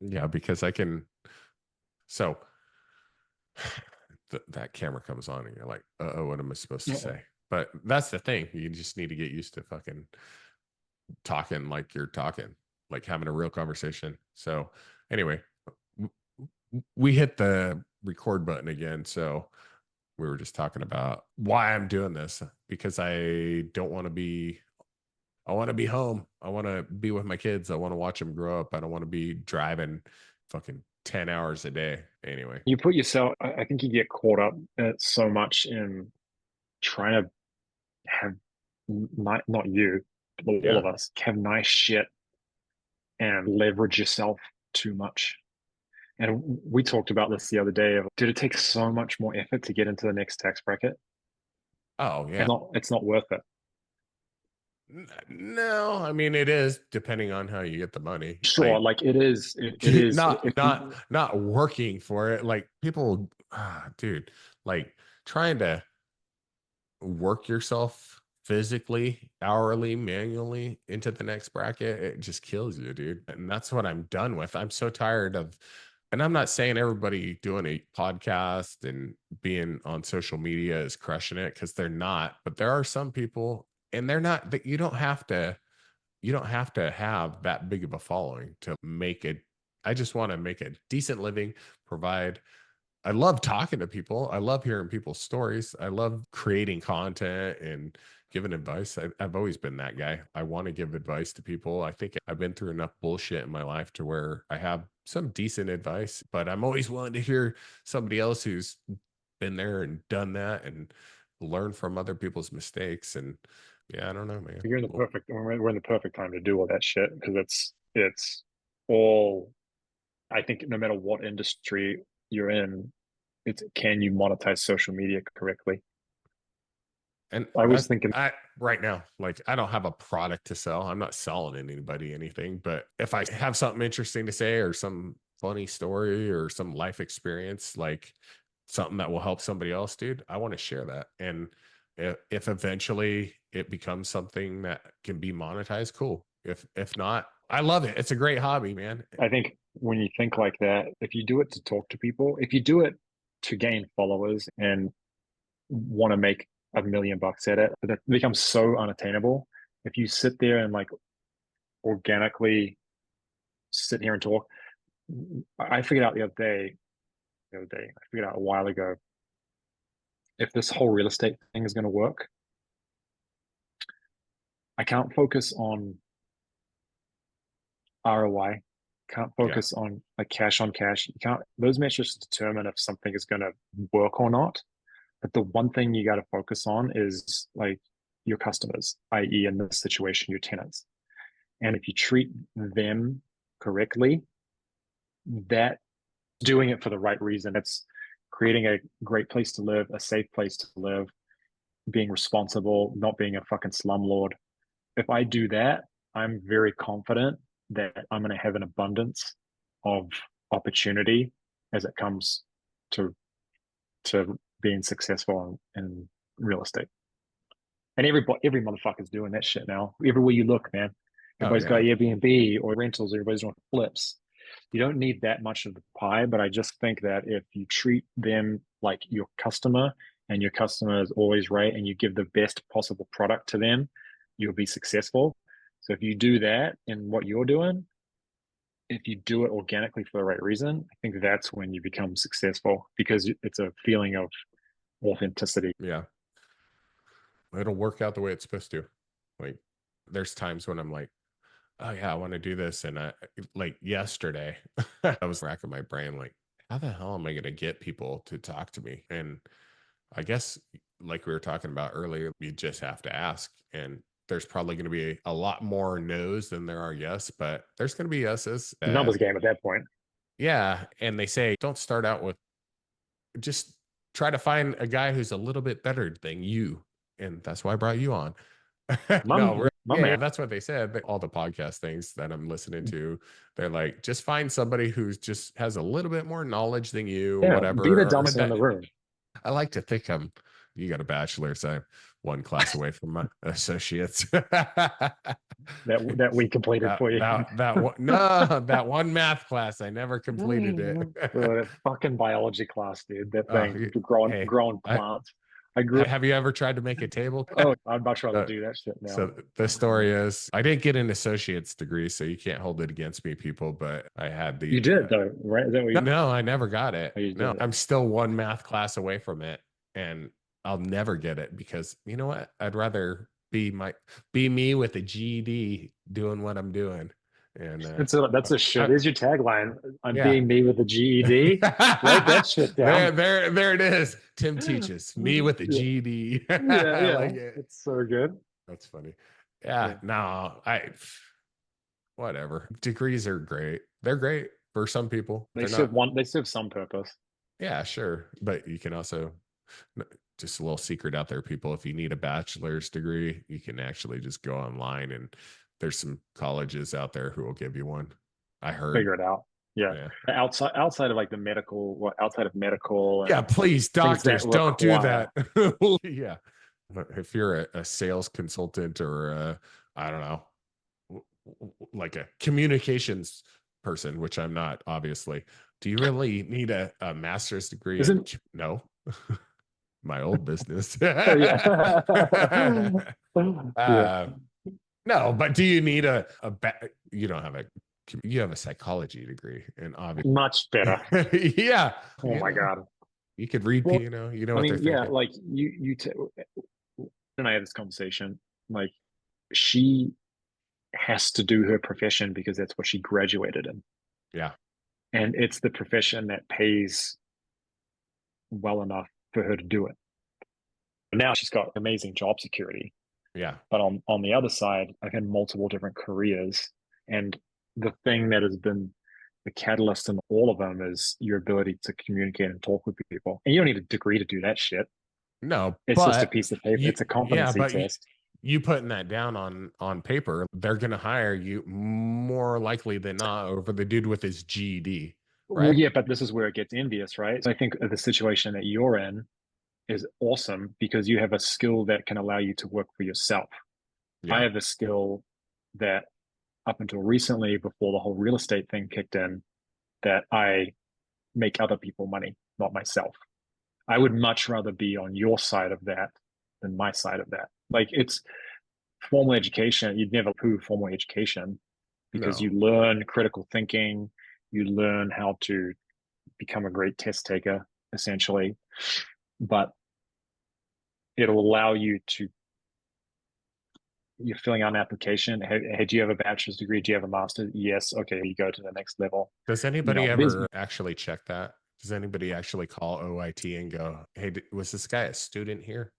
Yeah, because I can. So that camera comes on and you're like, oh, what am I supposed to Uh-oh. say? But that's the thing. You just need to get used to fucking talking like you're talking, like having a real conversation. So anyway, we hit the record button again. So we were just talking about why I'm doing this because I don't want to be. I want to be home. I want to be with my kids. I want to watch them grow up. I don't want to be driving fucking 10 hours a day. Anyway. You put yourself, I think you get caught up so much in trying to have, not you, but all Yeah. of us, have nice shit and leverage yourself too much. And we talked about this the other day. Did it take so much more effort to get into the next tax bracket? Oh, And yeah. not, it's not worth it. No, I mean it is depending on how you get the money. Sure, Like like it is, it is. not If not you, not working for it. Like people dude, like trying to work yourself physically, hourly, manually into the next bracket, it just kills you, dude. And that's what I'm done with. I'm so tired of, and I'm not saying everybody doing a podcast and being on social media is crushing it because they're not, but there are some people, and they're not that you don't have to have that big of a following to make it. I just want to make a decent living, provide. I love talking to people. I love hearing people's stories. I love creating content and giving advice. I've always been that guy. I want to give advice to people. I think I've been through enough bullshit in my life to where I have some decent advice, but I'm always willing to hear somebody else who's been there and done that and learn from other people's mistakes. And yeah, I don't know, man. you're in the Well, perfect, we're in the perfect time to do all that shit because it's all, I think no matter what industry you're in, it's can you monetize social media correctly? and I was that thinking, I right now, like I don't have a product to sell. I'm not selling anybody anything, but if I have something interesting to say or some funny story or some life experience, like something that will help somebody else, dude, I want to share that. And if eventually it becomes something that can be monetized, cool. If not, I love it. It's a great hobby, man. I think when you think like that, if you do it to talk to people, if you do it to gain followers and want to make $1 million at it, that becomes so unattainable. If you sit there and like organically sit here and talk, I figured out I figured out a while ago, if this whole real estate thing is going to work, I can't focus on ROI, can't Yeah. focus on like cash on cash. You can't, those metrics determine if something is going to work or not. But the one thing you got to focus on is like your customers, i.e., in this situation, your tenants. And if you treat them correctly, that doing it for the right reason, it's creating a great place to live, a safe place to live, being responsible, not being a fucking slumlord. If I do that, I'm very confident that I'm going to have an abundance of opportunity as it comes to being successful in real estate. And every motherfucker's doing that shit now. Everywhere you look, man. Oh Everybody's got yeah. Airbnb or rentals. Everybody's doing flips. You don't need that much of the pie, but I just think that if you treat them like your customer and your customer is always right and you give the best possible product to them, you'll be successful. So if you do that in what you're doing, if you do it organically for the right reason, I think that's when you become successful because it's a feeling of authenticity. Yeah. It'll work out the way it's supposed to. Like there's times when I'm like, oh yeah, I want to do this. And I like yesterday, I was racking my brain, like, how the hell am I going to get people to talk to me? And I guess, like we were talking about earlier, you just have to ask. And there's probably going to be a lot more no's than there are yes, but there's going to be yeses. Numbers game at that point. Yeah. And they say, don't start out with just try to find a guy who's a little bit better than you. And that's why I brought you on. No, My yeah, man. that's what they said. All the podcast things that I'm listening to, they're like, just find somebody who's just has a little bit more knowledge than you or Yeah, be the whatever. dumbest thing in the room. I like to think I'm you got a bachelor's. I'm one class away from my associates. that we completed for you. That one, no, that one math class, I never completed it. That fucking biology class, dude. That Oh, thing, growing hey, growing plants. I grew. have you ever tried to make a table? Oh, I'd much rather Uh, do that shit now. so the story is, I didn't get an associate's degree, so you can't hold it against me, people. But I had You the. did though, right? Is that what you? No, I never got it. Oh, you No, did it. I'm still one math class away from it, and I'll never get it because you know what? I'd rather be me with a GED doing what I'm doing, and That's a shit. I, There's your tagline. I'm yeah. being me with a GED. Write that shit down. There it is. Tim teaches me with a Yeah, GED. yeah, I yeah. like it. It's so good. That's funny. Yeah, Yeah. no, whatever. Degrees are great. They're great for some people. They They're serve not. one. They serve some purpose. Yeah, sure. But you can also, just a little secret out there, people. If you need a bachelor's degree, you can actually just go online and there's some colleges out there who will give you one. I heard. Figure it out. Yeah. Yeah. Outside of like the medical, outside of medical Yeah, and please, things that doctors, don't do require. that. Yeah. But if you're a sales consultant or I don't know, like a communications person, which I'm not, obviously, do you really need a master's degree in? Isn't No, my old business. oh yeah. Yeah. uh, no, but do you need you don't have you have a psychology degree, and obviously, Much better. yeah, Oh my God. you could read, Well, you know I what they're mean, yeah, thinking. like and I had this conversation. Like, she has to do her profession because that's what she graduated in. Yeah, And it's the profession that pays well enough for her to do it. Now she's got amazing job security. yeah, But on the other side, I've had multiple different careers. And the thing that has been the catalyst in all of them is your ability to communicate and talk with people. And you don't need a degree to do that shit. no, It's just a but piece of paper. It's a yeah, competency but test. you putting that down on paper, they're going to hire you more likely than not over the dude with his GED, Well, right? yeah, but this is where it gets envious, right? So I think the situation that you're in is awesome because you have a skill that can allow you to work for yourself. I Yeah, have a skill that up until recently, before the whole real estate thing kicked in, that I make other people money, not myself. I would much rather be on your side of that than my side of that. Like, it's formal education. You'd never prove formal education because you no, learn critical thinking, you learn how to become a great test taker, essentially. But it'll allow you to, you're filling out an application. Hey, do you have a bachelor's degree? Do you have a master's? Yes. Okay, you go to the next level. does You anybody know, there's, ever actually check that? Does anybody actually call OIT and go, hey, was this guy a student here?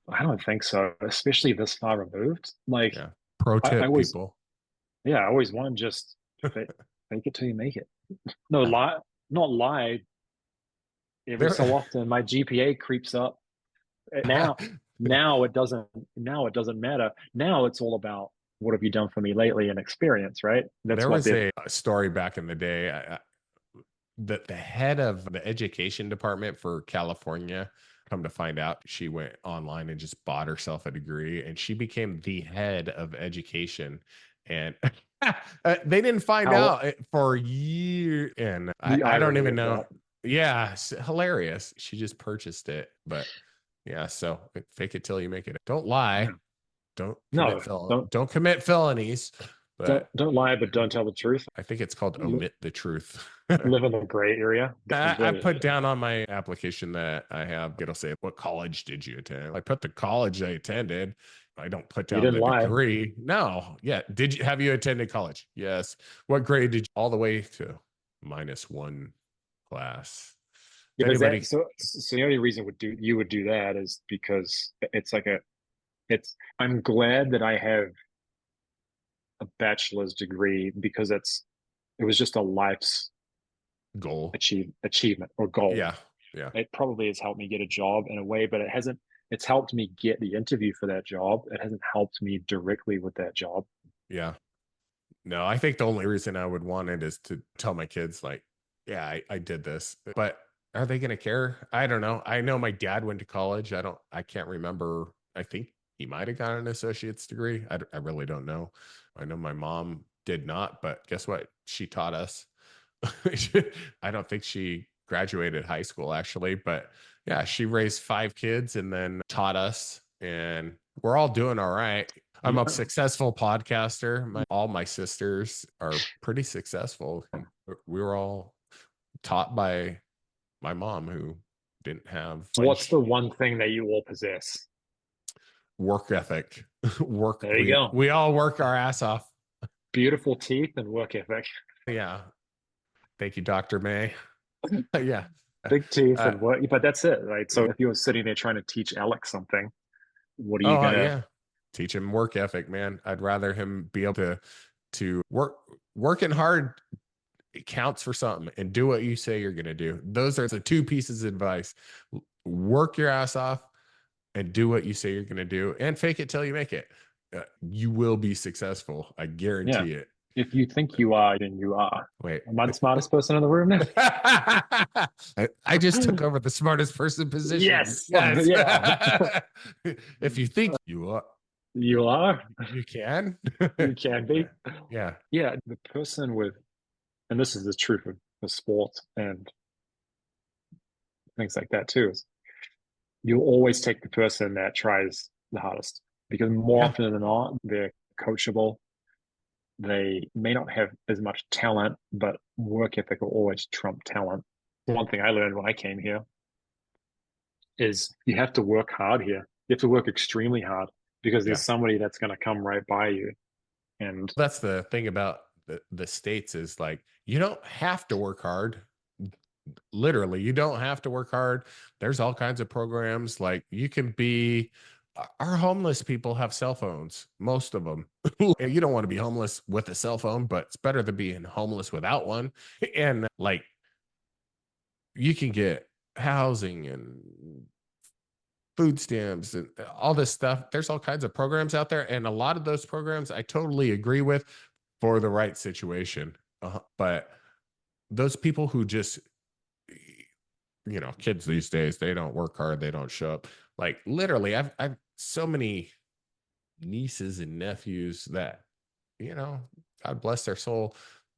I don't think so, especially this far removed. Like, Yeah, pro I tip, always, people. yeah, I always want to just fake it till you make it. No, Yeah. lie, not lie. Every There, so often, my GPA creeps up. And now it doesn't matter. Now it's all about what have you done for me lately and experience, right? That's there what was they've. a story back in the day. The head of the education department for California, come to find out, she went online and just bought herself a degree, and she became the head of education. And they didn't find How out for years, and the I don't irony even of know. that. Yeah, it's hilarious. She just purchased it, but yeah. So fake it till you make it. Don't lie. Yeah. No, Don't commit felonies. don't But don't lie, but don't tell the truth. I think it's called omit the truth. Live in the gray area. The I gray put area. down on my application that I have, it'll say, what college did you attend? I put the college I attended. I don't put You down didn't the lie. degree. No. Yeah. Have you attended college? Yes. What grade did you, all the way to -1 class? Yeah, If but anybody, so the only reason you would do that is because it's I'm glad that I have a bachelor's degree because it was just a life's goal. achievement or goal. Yeah. Yeah. It probably has helped me get a job in a way, but it hasn't. It's helped me get the interview for that job. It hasn't helped me directly with that job. Yeah. No, I think the only reason I would want it is to tell my kids, like, yeah, I did this. But are they going to care? I don't know. I know my dad went to college. I can't remember. I think he might have got an associate's degree. I really don't know. I know my mom did not, but guess what? She taught us. I don't think she graduated high school actually, but yeah, she raised 5 kids and then taught us, and we're all doing all right. I'm a Yeah. successful podcaster. All my sisters are pretty successful. We were all taught by my mom, who didn't have What's the one thing that you all possess? work ethic. Work. There you We go. we all work our ass off. Beautiful teeth and work ethic. Yeah. Thank you, Dr. May. Yeah. Big teeth Uh, and work, but that's it, right? So if you were sitting there trying to teach Alex something, what are you oh gonna? yeah. Teach him work ethic, man. I'd rather him be able to working hard. It counts for something, and do what you say you're going to do. Those are the 2 pieces of advice. Work your ass off and do what you say you're going to do, and fake it till you make it. You will be successful. I Yeah. guarantee it. If you think you are, then you are. Wait. Am I the smartest person in the room now? I just took over the smartest person position. Yes. Yes. Yeah. If you think you are, You are. you can. You can Yeah. be. Yeah. Yeah. The person with, and this is the truth of sport and things like that too, is you'll always take the person that tries the hardest because more Yeah. often than not, they're coachable. They may not have as much talent, but work ethic will always trump talent. One thing I learned when I came here is you have to work hard here. You have to work extremely hard because there's Yeah. somebody that's going to come right by you. And That's the thing about the States, is like, you don't have to work hard. Literally, you don't have to work hard. There's all kinds of programs. Like, you can be, our homeless people have cell phones, most of them. You don't want to be homeless with a cell phone, but it's better than being homeless without one. And like, you can get housing and food stamps and all this stuff. There's all kinds of programs out there, and a lot of those programs I totally agree with for the right situation. But those people who just, kids these days, they don't work hard, they don't show up. Like, literally, I've so many nieces and nephews that, you know, God bless their soul,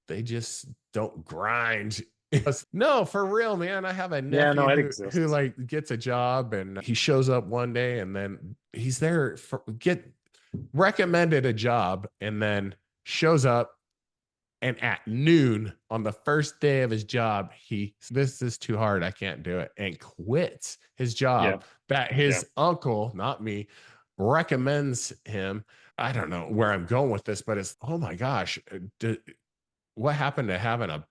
they just don't grind. No, for real, man. I have a yeah, no, nephew it who exists. like gets a job, and he shows up one day, and then he's there for get recommended a job, and then shows up, and at noon on the first day of his job, this is too hard, I can't do it, and quits his Yeah, job that yeah. his uncle, not me, recommends him. I don't know where I'm going with this, but it's, oh my gosh, what happened to having a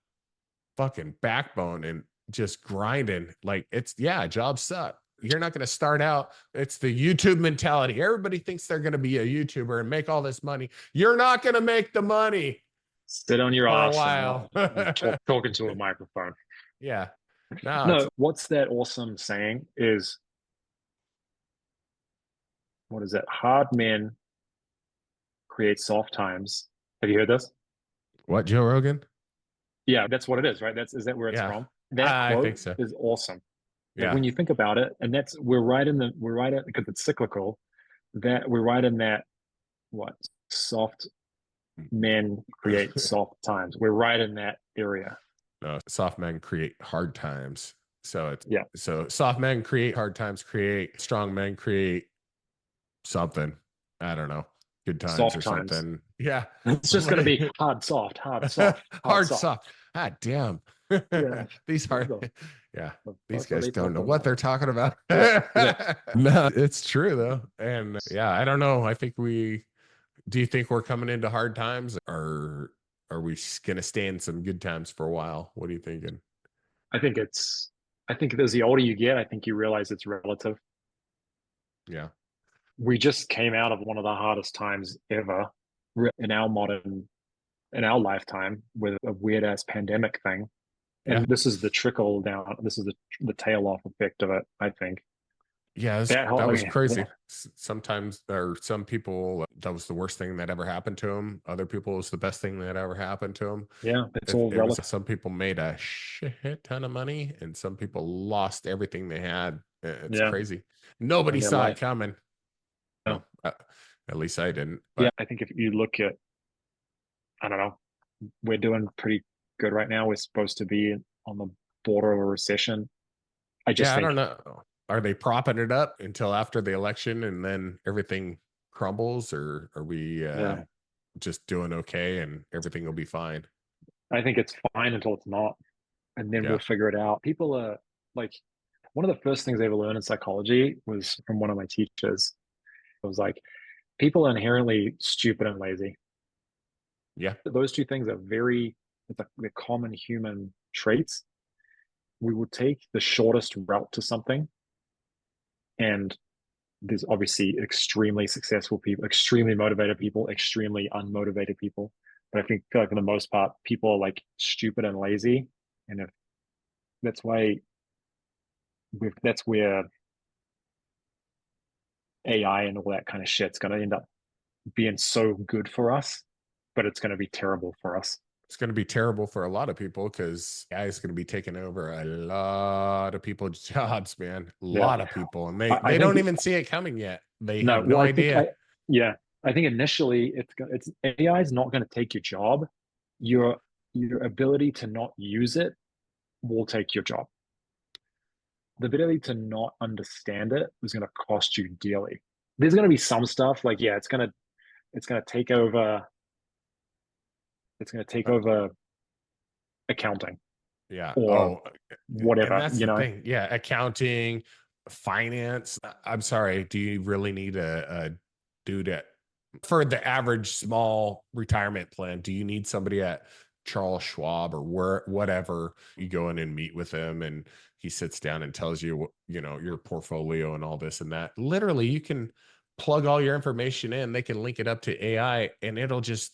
fucking backbone and just grinding? Like, it's, yeah, jobs suck. You're not going to start out. It's the YouTube mentality. Everybody thinks they're going to be a YouTuber and make all this money. You're not going to make the money Sit on your for a ass and while. talk into a microphone. Yeah. No, it's, No, what's that awesome saying is, what is that? Hard men create soft times. Have you heard this? what, Joe Rogan? Yeah, that's what it is, right? Is that where it's Yeah, from? That I quote think so. is awesome. Like Yeah. when you think about it, and we're right at, because it's cyclical, that we're right in that, what, soft men create soft times. We're right in that area. No, soft men create hard times. Yeah. So soft men create hard times, create strong men, create something. I don't know, good times or Soft times. something. Yeah. It's just going to be hard, soft, hard, soft, hard, Hard soft. soft. Ah, damn. Yeah. These What are, the yeah, these fuck are guys they don't know talking what about? they're talking about. Yeah. Yeah. No, it's true though. And yeah, I don't know. I think do you think we're coming into hard times, or are we going to stay in some good times for a while? What are you thinking? I think it's, I think as the older you get, I think you realize it's relative. Yeah. We just came out of one of the hardest times ever in our in our lifetime with a weird ass pandemic thing. Yeah. And this is the trickle down, this is the tail off effect of it, I think. Yeah, That whole, that I was mean, crazy. yeah, Sometimes, or some people, that was the worst thing that ever happened to them. Other people, it was the best thing that ever happened to them. yeah, it's If all it was, relative. some people made a shit ton of money, and some people lost everything they had. It's Yeah, crazy. Nobody in their saw it life. coming. Yeah, No, at least I didn't. yeah. But I think if you look at, I don't know, we're doing pretty good right now. We're supposed to be on the border of a recession. I just yeah, I don't think, know. Are they propping it up until after the election and then everything crumbles, or are we yeah, just doing okay and everything will be fine? I think it's fine until it's not, and then we'll Yeah. figure it out. People are like, one of the first things I ever learned in psychology was from one of my teachers. It was like, people are inherently stupid and lazy. Yeah. Those two things are very, it's like the common human traits. We will take the shortest route to something, and there's obviously extremely successful people, extremely motivated people, extremely unmotivated people. But I think feel like for the most part, people are like stupid and lazy, and if that's why that's where AI and all that kind of shit's going to end up being so good for us, but it's going to be terrible for us. It's going to be terrible for a lot of people because AI is going to be taking over a lot of people's jobs, man. A Yeah, lot of people, and I they think don't even see it coming yet. They no. have no Well, I think idea. yeah, I think initially it's AI is not going to take your job. Your your ability to not use it will take your job. The ability to not understand it is going to cost you dearly. There's going to be some stuff like yeah, it's going to take over. It's going to take Uh, over accounting yeah. or Oh, and whatever. that's the thing. Yeah, accounting, finance. I'm sorry. Do you really need a dude at for the average small retirement plan? Do you need somebody at Charles Schwab or whatever? You go in and meet with him, and he sits down and tells you, your portfolio and all this and that. Literally, you can plug all your information in. They can link it up to AI, and it'll just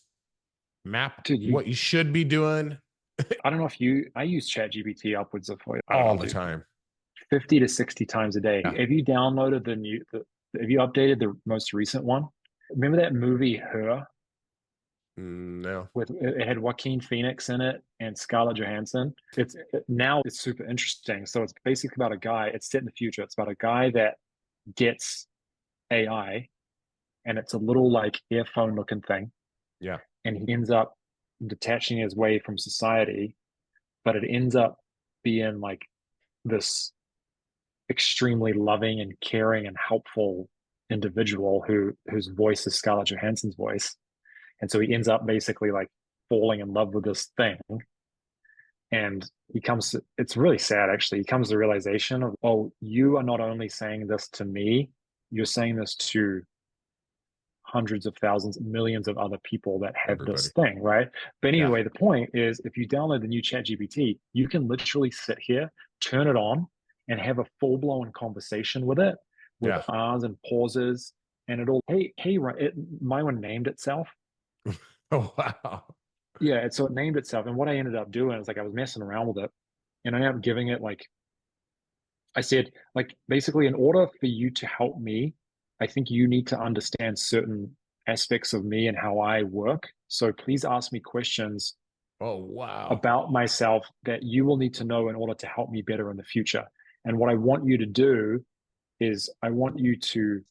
map Dude, what you should be doing I don't know if I use ChatGPT upwards of, I don't all know, the dude, time. 50 to 60 times a day. Yeah. Have you downloaded have you updated the most recent one? Remember that movie, Her? No. With it had Joaquin Phoenix in it and Scarlett Johansson. Now it's super interesting. So it's basically about a guy. It's set in the future. It's about a guy that gets AI, and it's a little like earphone looking thing, Yeah. and he ends up detaching his way from society, but it ends up being like this extremely loving and caring and helpful individual whose voice is Scarlett Johansson's voice. And so he ends up basically like falling in love with this thing. And it's really sad actually. He comes to the realization of, oh, you are not only saying this to me, you're saying this to hundreds of thousands, millions of other people that have this Everybody. thing, right? But Yeah. anyway, the point is if you download the new ChatGPT, you can literally sit here, turn it on, and have a full-blown conversation with it with Yeah. ahs and pauses. And it'll, hey, right, my one named itself. Oh, wow. Yeah, so it named itself. And what I ended up doing is like I was messing around with it and I ended up giving it like I said, like basically in order for you to help me, I think you need to understand certain aspects of me and how I work. So please ask me questions Oh, wow. about myself that you will need to know in order to help me better in the future. And what I want you to do is I want you to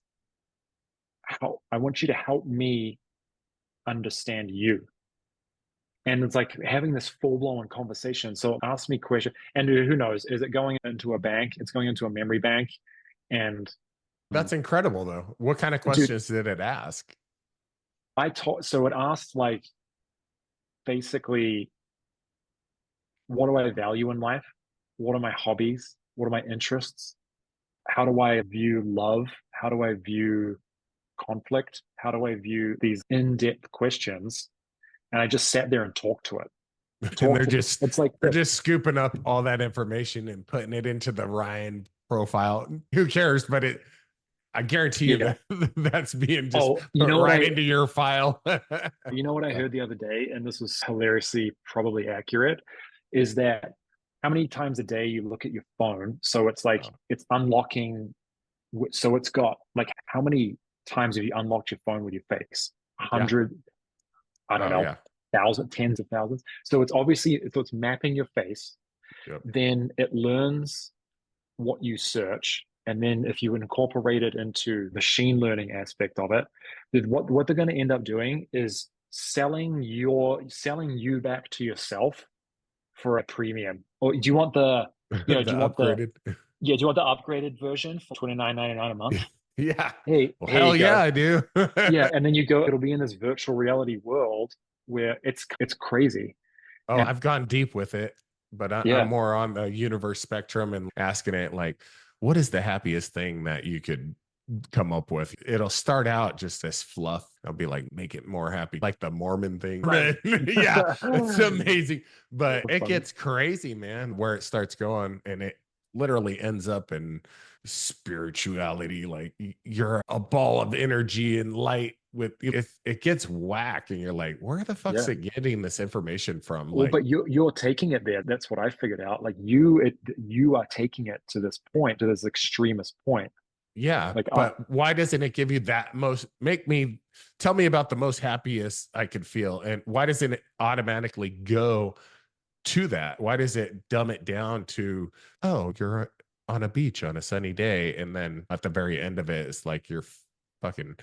help me understand you. And it's like having this full-blown conversation. So ask me question, and who knows, is it going into a bank? It's going into a memory bank. And That's incredible, though. What kind of dude, questions did it ask? so it asked like basically, what do I value in life? What are my hobbies? What are my interests? How do I view love? How do I view conflict? How do I view these in-depth questions? And I just sat there and talked to it. And Talked to it's like they're just scooping up all that information and putting it into the Ryan profile. Who cares? But I guarantee you yeah. that that's being just Oh, put right into your file. you know what I Yeah. heard the other day, and this was hilariously probably accurate, is that how many times a day you look at your phone? So it's like Oh, it's unlocking So it's got like, how many times have you unlocked your phone with your face? A Yeah. hundred, I don't Oh know, yeah. thousand, tens of thousands. So it's obviously, so it's mapping your face. Yep. Then it learns what you search. And then if you incorporate it into machine learning aspect of it, then what they're going to end up doing is selling you back to yourself for a premium. Or do you want the, The upgraded. do you want the upgraded version for 29.99 a month? Yeah. Hey, Well, here you hell yeah, go. I do. Yeah, and then you go, it'll be in this virtual reality world where it's crazy. Oh, And I've gone deep with it, but I'm yeah, more on the universe spectrum and asking it like, what is the happiest thing that you could come up with? It'll start out just as fluff. I'll be like, make it more happy, like the Mormon thing. right. Yeah, it's amazing. But So it funny. gets crazy, man, where it starts going and it literally ends up in spirituality. Like you're a ball of energy and light with it gets whack and you're like, where the fuck's Yeah. it getting this information from? Well, Like, but you're taking it there. That's what I figured out. Like you are taking it to this point, to this extremist point. yeah, Like but why doesn't it give you that most make me tell me about the most happiest I could feel? And why doesn't it automatically go to that? Why does it dumb it down to, oh, you're on a beach on a sunny day, and then at the very end of it, it's like you're fucking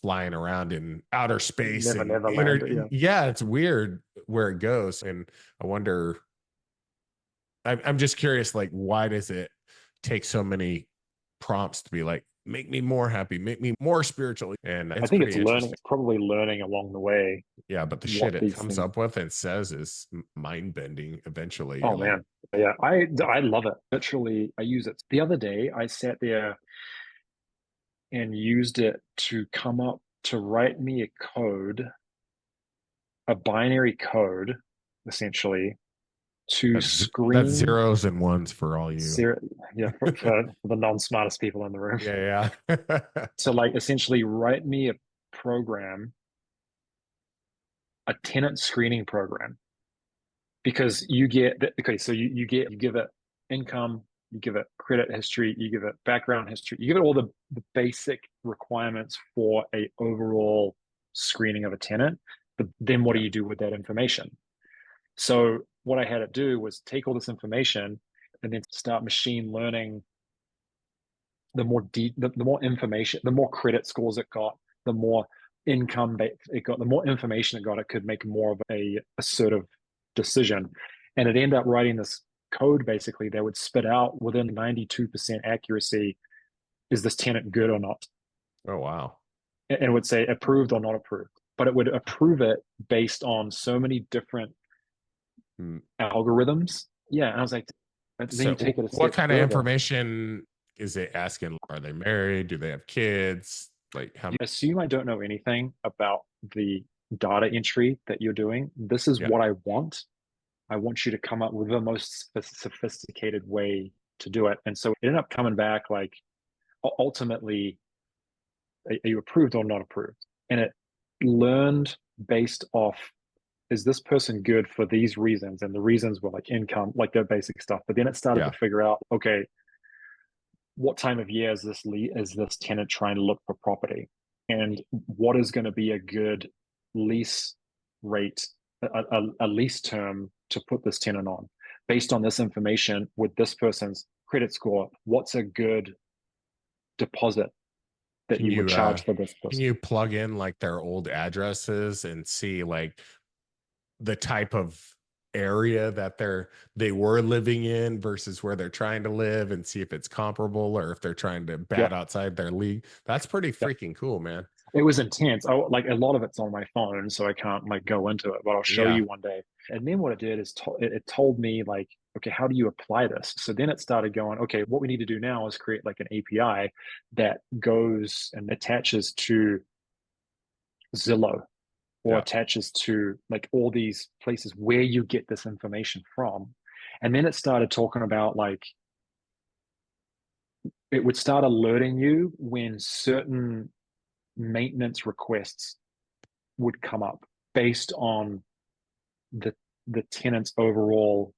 flying around in outer space never, and never land. inner Yeah. yeah, it's weird where it goes. And I wonder, I'm just curious, like, why does it take so many prompts to be like, make me more happy, make me more spiritual? And I it's think it's pretty learning. interesting. It's probably learning along the way Yeah, but the shit what it these comes things. up with and says is mind bending. Eventually, Oh you're like, man. Yeah. I love it. Literally, I use it. The other day, I sat there and used it to come up to write me a code, a binary code, essentially, to that's screen zeros and ones for all you. zero, yeah, for the non-smartest people in the room. Yeah, yeah. So like essentially write me a program, a tenant screening program, because you get okay, so you give it income, you give it credit history, you give it background history, you give it all the basic requirements for a overall screening of a tenant. But then what do Yeah, you do with that information? So what I had it do was take all this information and then start machine learning the more information, the more credit scores it got, the more income it got, the more information it got, it could make more of a assertive decision. And it ended up writing this code basically that would spit out within 92% accuracy, is this tenant good or not? oh wow. And it would say approved or not approved. But it would approve it based on so many different Mm. algorithms. Yeah. And I was like, then you take So it a what step kind of further. information is it asking? Are they married? Do they have kids? Like how? You assume I don't know anything about the data entry that you're doing. This is Yeah, what I want. I want you to come up with the most sophisticated way to do it. And so it ended up coming back like, ultimately, are you approved or not approved? And it learned based off, is this person good for these reasons? And the reasons were like income, like their basic stuff. But then it started to yeah. figure out, okay, what time of year is this tenant trying to look for property, and what is going to be a good lease rate, a lease term to put this tenant on based on this information with this person's credit score. What's a good deposit that Can you would you charge for this can person? you plug in like their old addresses and see like the type of area that they were living in versus where they're trying to live and see if it's comparable or if they're trying to Yeah, bat outside their league? That's pretty yeah. freaking cool, man. It was intense. Like a lot of it's on my phone, so I can't like go into it, but I'll show Yeah. you one day. And then what it did is it told me like, okay, how do you apply this? So then it started going, okay, what we need to do now is create like an API that goes and attaches to Zillow or Yeah. attaches to like all these places where you get this information from. And then it started talking about like, it would start alerting you when certain maintenance requests would come up based on the the tenant's overall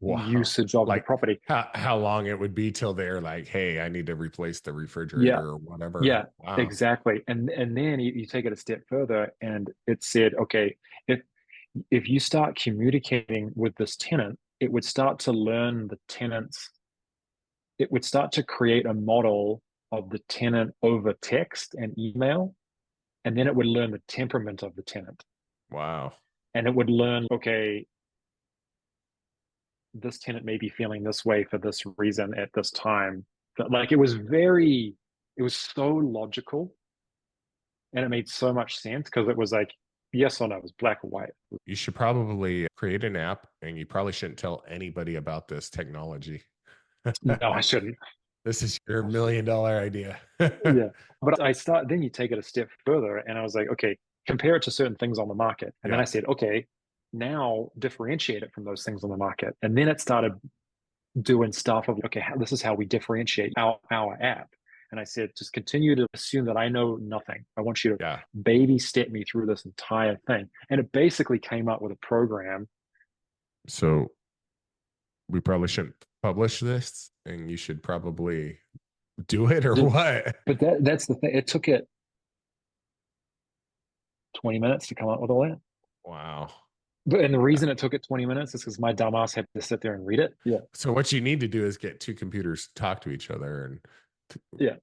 Wow. usage of the Like property. how long it would be till they're like, hey, I need to replace the Yeah, refrigerator or whatever. yeah, Wow. exactly. And then you take it a step further, and it said, okay, if if you start communicating with this tenant, it would start to learn the tenants. It would start to create a model of the tenant over text and email, and then it would learn the temperament of the tenant, Wow. and it would learn, okay, this tenant may be feeling this way for this reason at this time. But like it was so logical, and it made so much sense because it was like yes or no, it was black or white. You should probably create an app and you probably shouldn't tell anybody about this technology. No, I shouldn't. This is your $1 million idea. Yeah. But I start, then you take it a step further, and I was like, okay, compare it to certain things on the market. And then Yeah. I said, okay, now differentiate it from those things on the market. And then it started doing stuff of, okay, this is how we differentiate our app. And I said, just continue to assume that I know nothing. I want you to Yeah. baby step me through this entire thing. And it basically came up with a program. So we probably shouldn't publish this and you should probably do it or what? But that's the thing. It took it 20 minutes to come up with all that. Wow. But and the reason it took it 20 minutes is because my dumbass had to sit there and read it. Yeah. So what you need to do is get two computers to talk to each other and Yeah.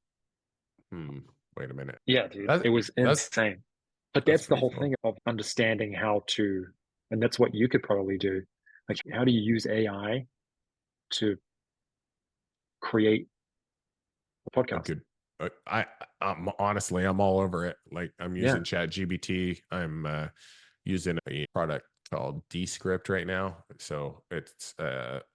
hmm, wait a minute. Yeah, dude. That, It was that's insane. But that's that's the pretty whole cool. thing of understanding how to, and that's what you could probably do. Like, how do you use AI to create a A podcast? good I'm honestly I'm all over it. Like I'm Yeah. using Chat GBT. I'm using a product called Descript right now. So it's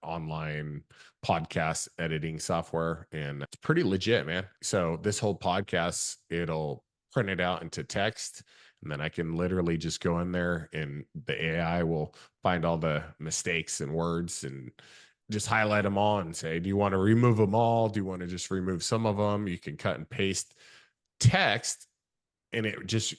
online podcast editing software and it's pretty legit, man. So this whole podcast, it'll print it out into text and then I can literally just go in there and the AI will find all the mistakes and words and just highlight them all and say, do you want to remove them all? Do you want to just remove some of them? You can cut and paste text and it just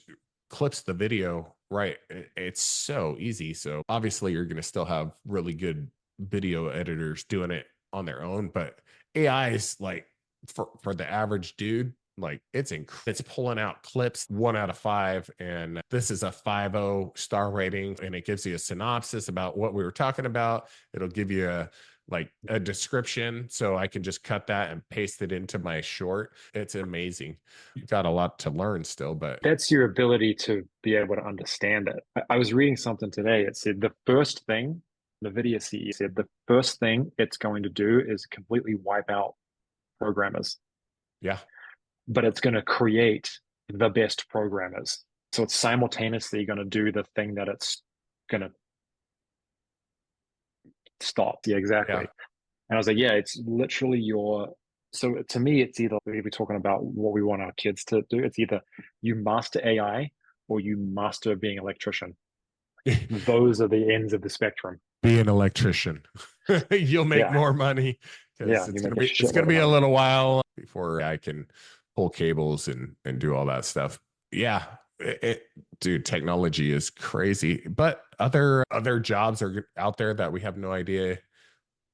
clips the video right. It's so easy. So obviously you're going to still have really good video editors doing it on their own, but AI is like for the average dude, like it's pulling out clips 1 out of 5 and this is a 5.0 star rating and it gives you a synopsis about what we were talking about. It'll give you a description so I can just cut that and paste it into my short. It's amazing. You've got a lot to learn still, but That's your ability to be able to understand it. I was reading something today. It said the first thing, the video CE said the first thing it's going to do is completely wipe out programmers, yeah. but it's going to create the best programmers. So it's simultaneously going to do the thing that it's going to stop. Yeah, exactly. Yeah. And I was like, yeah, it's literally your. So to me, it's either we're talking about what we want our kids to do. It's either you master AI or you master being an electrician. Those are the ends of the spectrum. Be an electrician. You'll make Yeah, more money yeah, because you it's make gonna a be it's gonna shitload of be a money. little while before I can pull cables and do all that stuff. Yeah, dude, technology is crazy, but other jobs are out there that we have no idea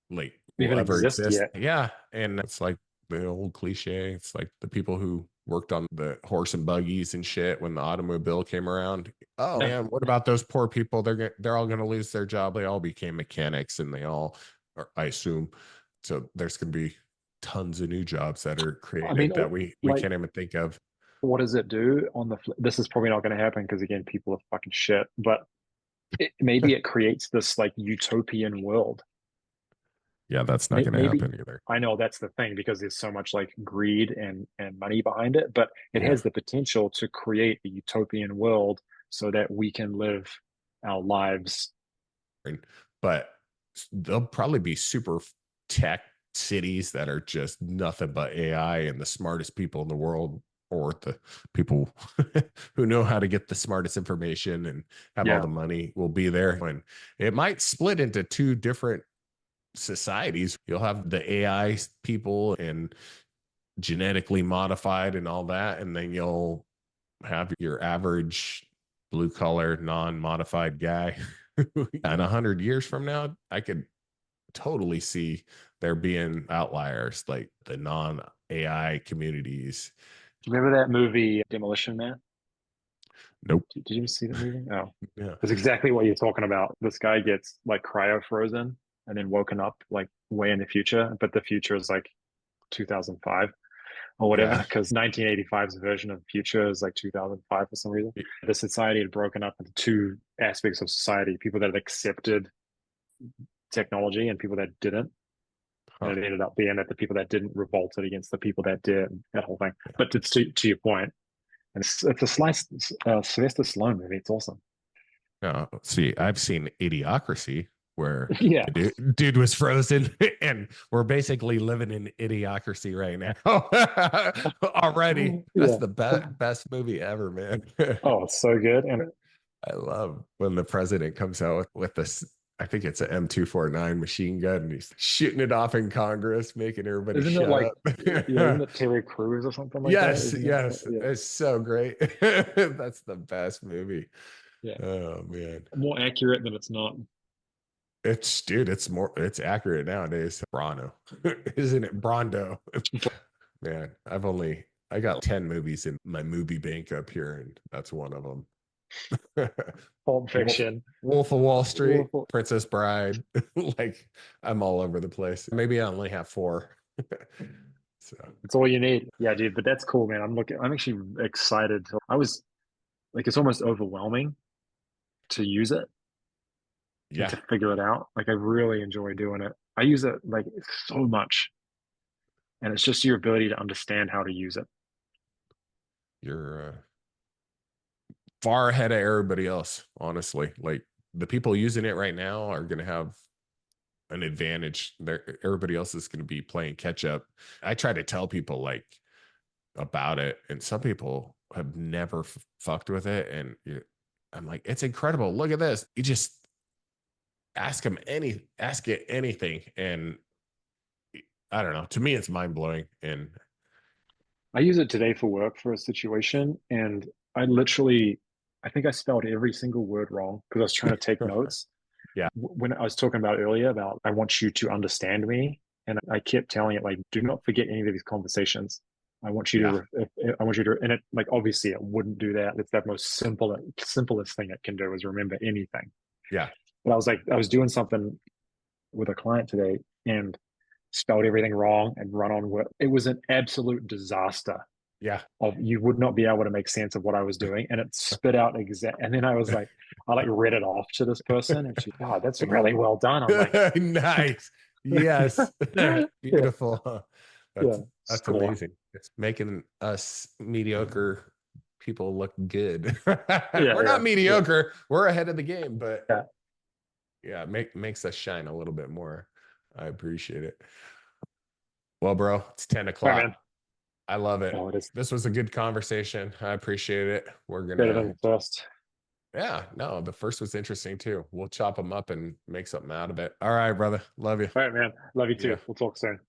like will Even ever exist exist. yet. Yeah, and it's like the old cliche. It's like the people who worked on the horse and buggies and shit when the automobile came around. Oh Yeah. man, what about those poor people? They're all going to lose their job. They all became mechanics, and they all, or I assume, so there's going to be tons of new jobs that are I mean, created that we like, can't even think of. what does it do on the? This is probably not going to happen because again, people are fucking shit. But maybe it creates this like utopian world. Yeah, that's not going to Maybe happen either. I know that's the thing because there's so much like greed and money behind it, but it Yeah, has the potential to create a utopian world so that we can live our lives. but there'll probably be super tech cities that are just nothing but AI and the smartest people in the world, or the people who know how to get the smartest information and have all Yeah. the money will be there. And it might split into two different societies. You'll have the AI people and genetically modified and all that, and then you'll have your average blue collar non-modified guy. In 100 years from now I could totally see there being outliers like the non-AI communities. Do you remember that movie Demolition Man? Nope. Did you see the movie? Oh, Yeah. it's exactly what you're talking about. This guy gets like cryo frozen and then woken up like way in the future, but the future is like 2005 or whatever, Yeah. because 1985's version of the future is like 2005 for some reason. The society had broken up into two aspects of society: people that had accepted technology and people that didn't. And Huh. it ended up being that the people that didn't revolted against the people that did, that whole thing. But to your point, and it's a slice Sylvester Stallone movie. It's awesome. No, see, I've seen Idiocracy where Yeah, the dude was frozen, and we're basically living in Idiocracy right now already. That's yeah. the best movie ever, man. Oh, it's so good. And I love when the president comes out with this. I think it's an M249 machine gun, and he's shooting it off in Congress, making everybody isn't it shut like, up. yeah, isn't it Terry Crews or something like that? Yes, Isn't it? yes, Yeah, it's so great. That's the best movie. yeah. Oh man. More accurate than it's not. It's dude, it's accurate nowadays. Brando. Isn't it Brondo? Man, I got 10 movies in my movie bank up here, and that's one of them. Pulp Wolf, Fiction. Wolf of Wall Street, Awful. Princess Bride. Like I'm all over the place. Maybe I only have four. So It's all you need. Yeah, dude. But that's cool, man. I'm actually excited. I was like, it's almost overwhelming to use it and yeah, to figure it out. Like, I really enjoy doing it. I use it like so much, and it's just your ability to understand how to use it. you're far ahead of everybody else, honestly. Like the people using it right now are gonna have an advantage. Everybody else is going to be playing catch up. I try to tell people like about it, and some people have never fucked with it, and I'm like, it's incredible. Look at this. You just ask it anything, and I don't know. To me, it's mind blowing. And I use it today for work for a situation, and I think I spelled every single word wrong because I was trying to take notes. yeah, When I was talking about earlier about I want you to understand me, and I kept telling it like, do not forget any of these conversations. I want you yeah, to, I want you to, and it like obviously it wouldn't do that. It's that most simplest thing it can do is remember anything. yeah, But I was doing something with a client today and spelled everything wrong and run on what it was an absolute disaster yeah. of you would not be able to make sense of what I was doing. And it spit out exact. And then I like read it off to this person and she's, God, that's really well done. I'm like, Nice. Yes. yeah, Beautiful. yeah, That's score. amazing. It's making us mediocre people look good. Yeah, We're not yeah, yeah, mediocre. We're ahead of the game, but yeah. yeah, makes us shine a little bit more. I appreciate it. Well, bro, it's 10 All right, o'clock. man. I love it. Oh, it is This was a good conversation. I appreciate it. We're better than gonna, the first. yeah, no, the first was interesting too. We'll chop them up and make something out of it. All right, brother. Love you. All right, man. Love you Yeah. too. We'll talk soon.